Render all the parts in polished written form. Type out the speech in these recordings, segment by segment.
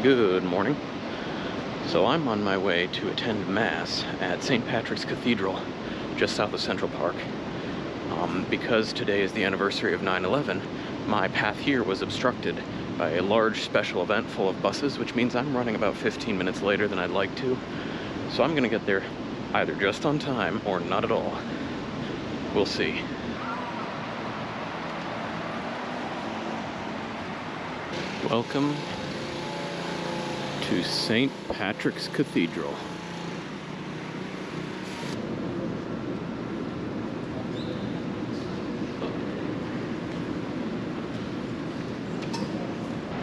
Good morning. So I'm on my way to attend Mass at St. Patrick's Cathedral, just south of Central Park. Because today is the anniversary of 9/11, my path here was obstructed by a large special event full of buses, which means I'm running about 15 minutes later than I'd like to. So I'm gonna get there either just on time or not at all. We'll see. Welcome to St. Patrick's Cathedral.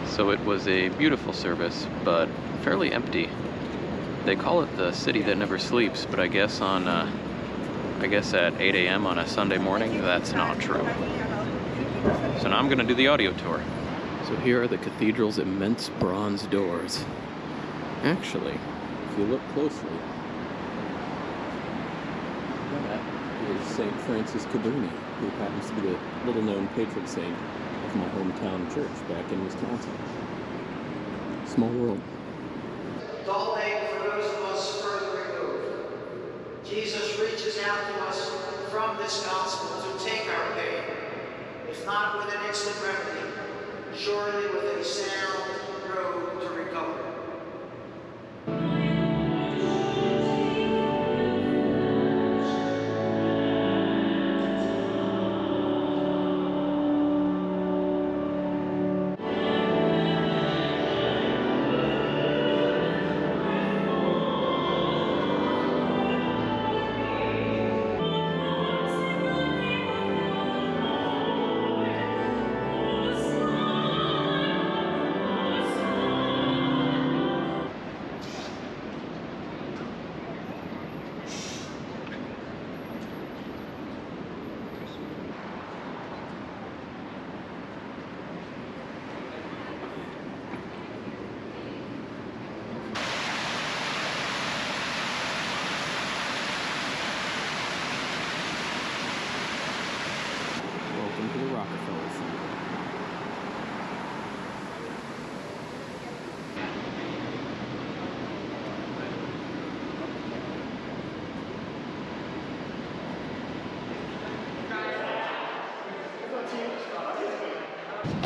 So it was a beautiful service, but fairly empty. They call it the city that never sleeps, but I guess at 8 a.m. on a Sunday morning, that's not true. So now I'm gonna do the audio tour. So here are the cathedral's immense bronze doors. Actually, if you look closely, that is St. Francis Cabrini, who happens to be the little-known patron saint of my hometown church back in Wisconsin. Small world. Dull day for those of us further removed. Jesus reaches out to us from this gospel to take our pain, if not with an instant remedy, surely with a sound road to recovery. Welcome to the Rockefeller Center.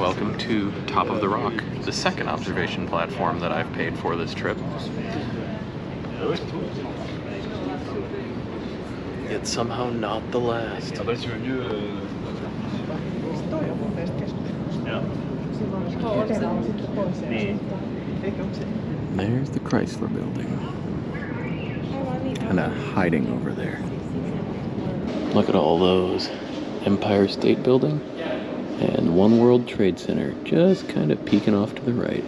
Welcome to Top of the Rock, the second observation platform that I've paid for this trip. Yet somehow not the last. There's the Chrysler Building. Kinda hiding over there. Look at all those. Empire State Building and One World Trade Center just kind of peeking off to the right.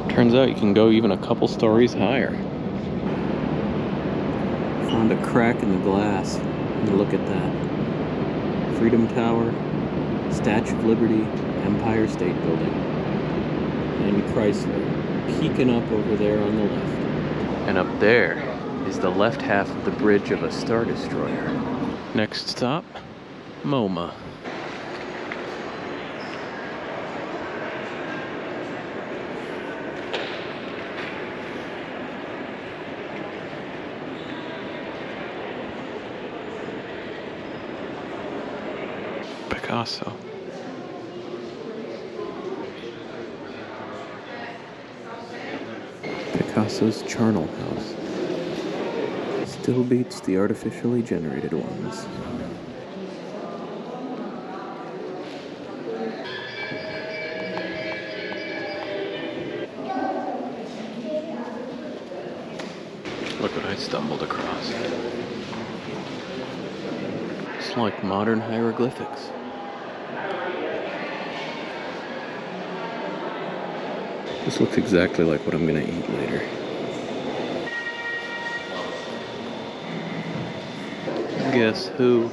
Turns out you can go even a couple stories higher. Found a crack in the glass. And look at that. Freedom Tower, Statue of Liberty, Empire State Building, and Chrysler peeking up over there on the left. And up there is the left half of the bridge of a Star Destroyer. Next stop, MoMA. Picasso. Picasso's charnel house still beats the artificially generated ones. Look what I stumbled across. It's like modern hieroglyphics. This looks exactly like what I'm gonna eat later. Guess who?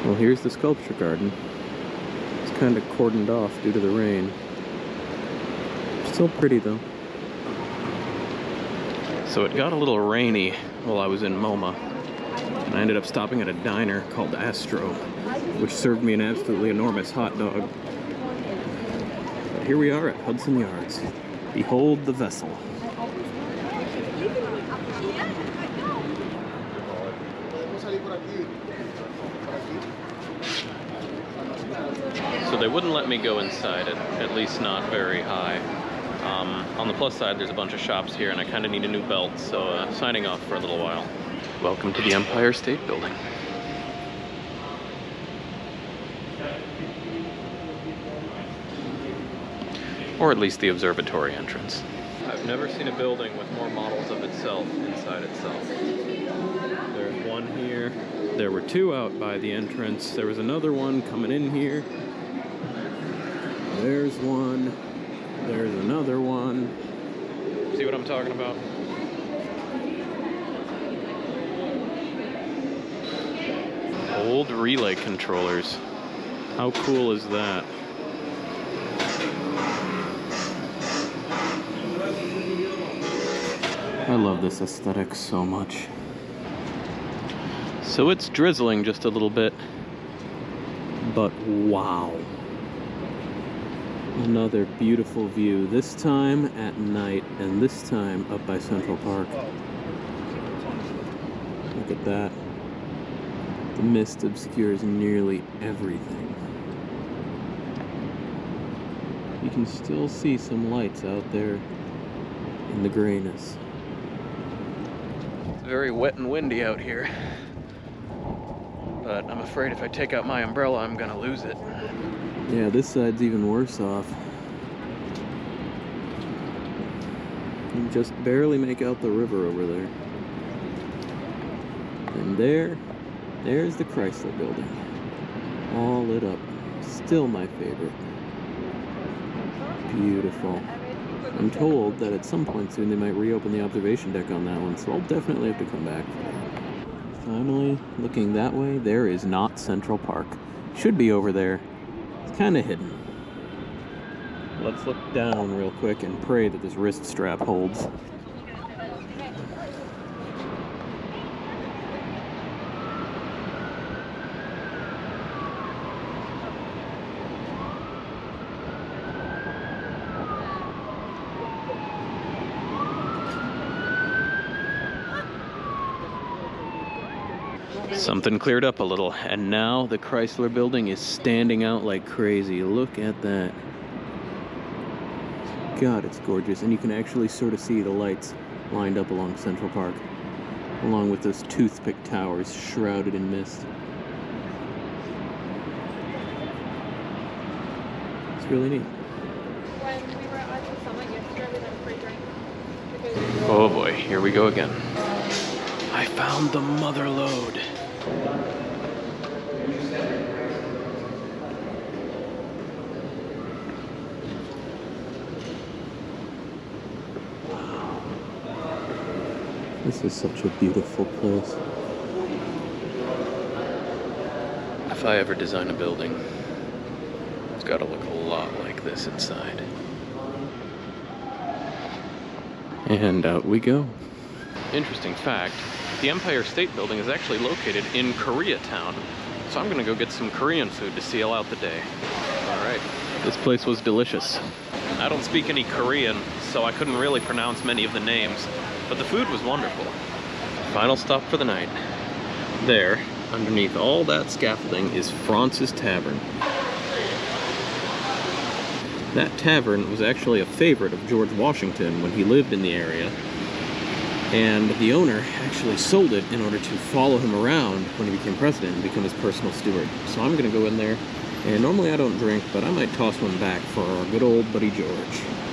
Well, here's the sculpture garden. It's kind of cordoned off due to the rain. Still pretty though. So it got a little rainy while I was in MoMA, and I ended up stopping at a diner called Astro, which served me an absolutely enormous hot dog. But here we are at Hudson Yards. Behold the vessel. So they wouldn't let me go inside it, at least not very high. On the plus side, there's a bunch of shops here, and I kind of need a new belt, so signing off for a little while. Welcome to the Empire State Building. Or at least the observatory entrance. I've never seen a building with more models of itself inside itself. There's one here. There were two out by the entrance. There was another one coming in here. There's one. There's another one. See what I'm talking about? Old relay controllers. How cool is that? I love this aesthetic so much. So it's drizzling just a little bit, but wow. Another beautiful view, this time at night and this time up by Central Park. Look at that. The mist obscures nearly everything. You can still see some lights out there in the grayness. It's very wet and windy out here, but I'm afraid if I take out my umbrella, I'm gonna lose it. Yeah, this side's even worse off. You can just barely make out the river over there. And there's the Chrysler Building, all lit up. Still my favorite. Beautiful. I'm told that at some point soon they might reopen the observation deck on that one, so I'll definitely have to come back for that. Finally, looking that way, there is not Central Park. Should be over there. It's kind of hidden. Let's look down real quick and pray that this wrist strap holds. Something cleared up a little, and now the Chrysler Building is standing out like crazy. Look at that. God, it's gorgeous, and you can actually sort of see the lights lined up along Central Park, along with those toothpick towers shrouded in mist. It's really neat. When we were at the summit yesterday, we had a free drink. Oh boy, here we go again. I found the mother lode. This is such a beautiful place. If I ever design a building, it's got to look a lot like this inside. And out we go. Interesting fact, the Empire State Building is actually located in Koreatown, so I'm gonna go get some Korean food to seal out the day. All right, this place was delicious. I don't speak any Korean, so I couldn't really pronounce many of the names, but the food was wonderful. Final stop for the night. There, underneath all that scaffolding, is France's Tavern. That tavern was actually a favorite of George Washington when he lived in the area, and the owner actually sold it in order to follow him around when he became president and become his personal steward. So I'm gonna go in there, and normally I don't drink, but I might toss one back for our good old buddy George.